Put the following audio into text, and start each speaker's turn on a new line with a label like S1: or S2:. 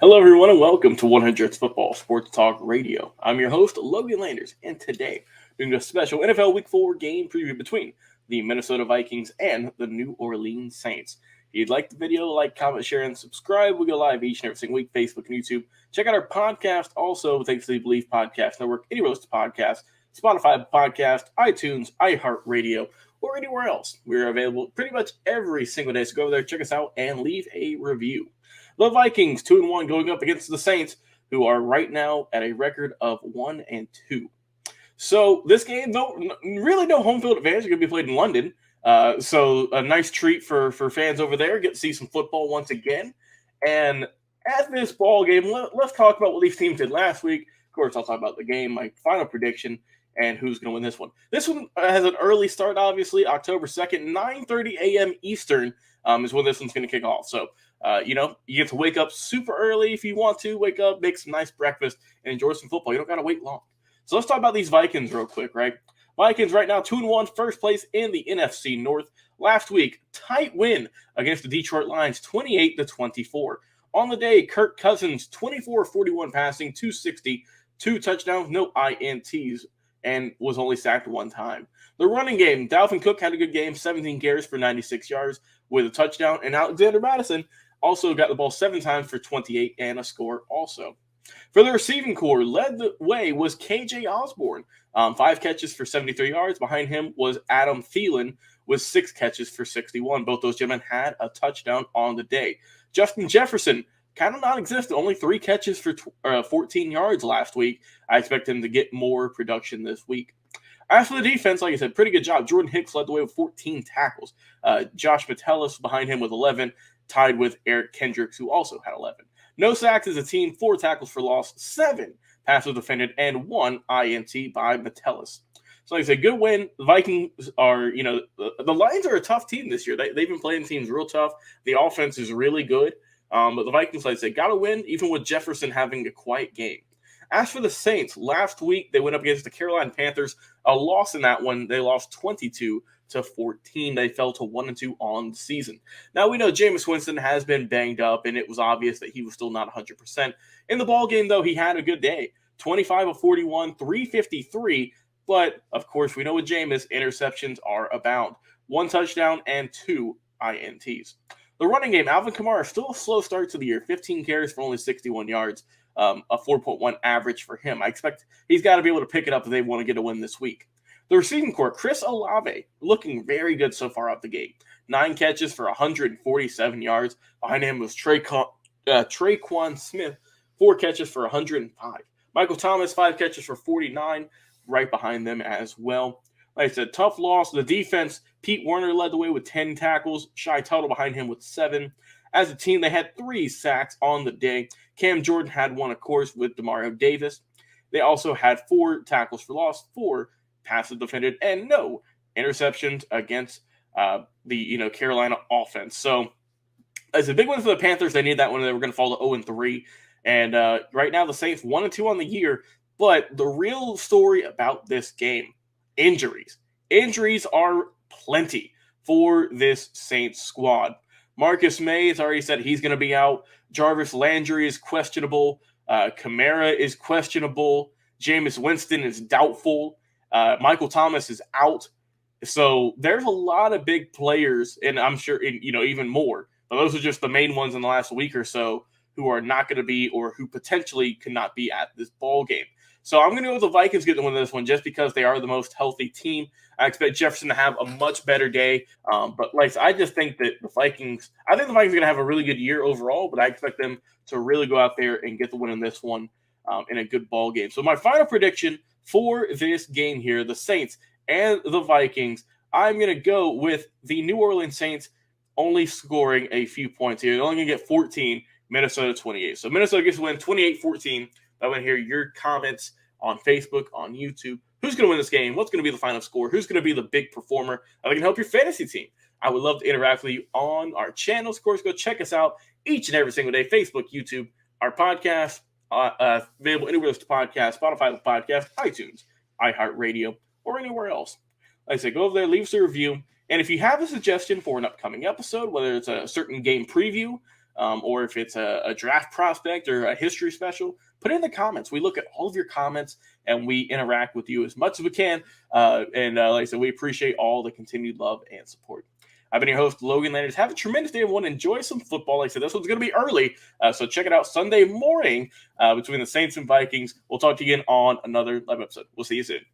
S1: Hello, everyone, and welcome to 100th Football Sports Talk Radio. I'm your host, Logan Landers, and today we're doing a special NFL Week 4 game preview between the Minnesota Vikings and the New Orleans Saints. If you'd like the video, like, comment, share, and subscribe. We go live each and every single week, Facebook and YouTube. Check out our podcast, also, thanks to the Believe Podcast Network, any roast podcast, Spotify podcast, iTunes, iHeartRadio, or anywhere else. We're available pretty much every single day, so go over there, check us out, and leave a review. The Vikings, 2-1, going up against the Saints, who are right now at a record of 1-2. So this game, really no home field advantage. It's going to be played in London. So a nice treat for fans over there. Get to see some football once again. And at this ball game, let's talk about what these teams did last week. Of course, I'll talk about the game, my final prediction, and who's going to win this one. This one has an early start, obviously, October 2nd, 9:30 a.m. Eastern is when this one's going to kick off. So, you get to wake up super early if you want to. Wake up, make some nice breakfast, and enjoy some football. You don't got to wait long. So let's talk about these Vikings real quick, right? Vikings right now 2-1, first place in the NFC North. Last week, tight win against the Detroit Lions, 28-24. On the day, Kirk Cousins, 24-41 passing, 260, 2 touchdowns, no INTs, and was only sacked one time. The running game, Dalvin Cook had a good game, 17 carries for 96 yards with a touchdown, and Alexander Mattison also got the ball 7 times for 28 and a score also. For the receiving core, led the way was KJ Osborne, 5 catches for 73 yards. Behind him was Adam Thielen with 6 catches for 61. Both those gentlemen had a touchdown on the day. Justin Jefferson, kind of non-existent, only 3 catches for 14 yards last week. I expect him to get more production this week. As for the defense, like I said, pretty good job. Jordan Hicks led the way with 14 tackles. Josh Metellus behind him with 11, tied with Eric Kendricks, who also had 11. No sacks as a team, 4 tackles for loss, 7 passes defended, and 1 INT by Metellus. So like I said, good win. The Vikings are, the Lions are a tough team this year. They've been playing teams real tough. The offense is really good. But the Vikings, like I said, got to win, even with Jefferson having a quiet game. As for the Saints, last week they went up against the Carolina Panthers. A loss in that one. They lost 22-14. They fell to 1-2 on the season. Now we know Jameis Winston has been banged up, and it was obvious that he was still not 100%. In the ball game, though, he had a good day. 25 of 41, 353. But of course, we know with Jameis, interceptions are abound. 1 touchdown and 2 INTs. The running game, Alvin Kamara, still a slow start to the year. 15 carries for only 61 yards. A 4.1 average for him. I expect he's got to be able to pick it up if they want to get a win this week. The receiving core, Chris Olave, looking very good so far out the gate. 9 catches for 147 yards. Behind him was Traquan Smith, 4 catches for 105. Michael Thomas, 5 catches for 49, right behind them as well. Like I said, tough loss. The defense, Pete Werner led the way with 10 tackles. Shai Tuttle behind him with 7. As a team, they had 3 sacks on the day. Cam Jordan had 1, of course, with Demario Davis. They also had 4 tackles for loss, 4 passes defended, and no interceptions against the Carolina offense. So it's a big one for the Panthers. They need that one. They were going to fall to 0-3. And right now, the Saints 1-2 on the year. But the real story about this game, injuries. Injuries are plenty for this Saints squad. Marcus May has already said he's going to be out. Jarvis Landry is questionable. Kamara is questionable. Jameis Winston is doubtful. Michael Thomas is out. So there's a lot of big players, and I'm sure even more. But those are just the main ones in the last week or so who are not going to be, or who potentially could not be at this ball game. So I'm going to go with the Vikings getting to win this one just because they are the most healthy team. I expect Jefferson to have a much better day. But like I just think that the Vikings are going to have a really good year overall, but I expect them to really go out there and get the win in this one in a good ball game. So my final prediction for this game here, the Saints and the Vikings, I'm going to go with the New Orleans Saints only scoring a few points here. They're only going to get 14, Minnesota 28. So Minnesota gets to win 28-14. I want to hear your comments on Facebook, on YouTube. Who's going to win this game? What's going to be the final score? Who's going to be the big performer? How can help your fantasy team? I would love to interact with you on our channels. Of course, go check us out each and every single day. Facebook, YouTube, our podcast, available anywhere else to podcast, Spotify podcast, iTunes, iHeartRadio, or anywhere else. Like I said, go over there, leave us a review. And if you have a suggestion for an upcoming episode, whether it's a certain game preview, or if it's a draft prospect or a history special, put it in the comments. We look at all of your comments and we interact with you as much as we can. And like I said, we appreciate all the continued love and support. I've been your host, Logan Landers. Have a tremendous day, everyone. Enjoy some football. Like I said, this one's going to be early, so check it out Sunday morning between the Saints and Vikings. We'll talk to you again on another live episode. We'll see you soon.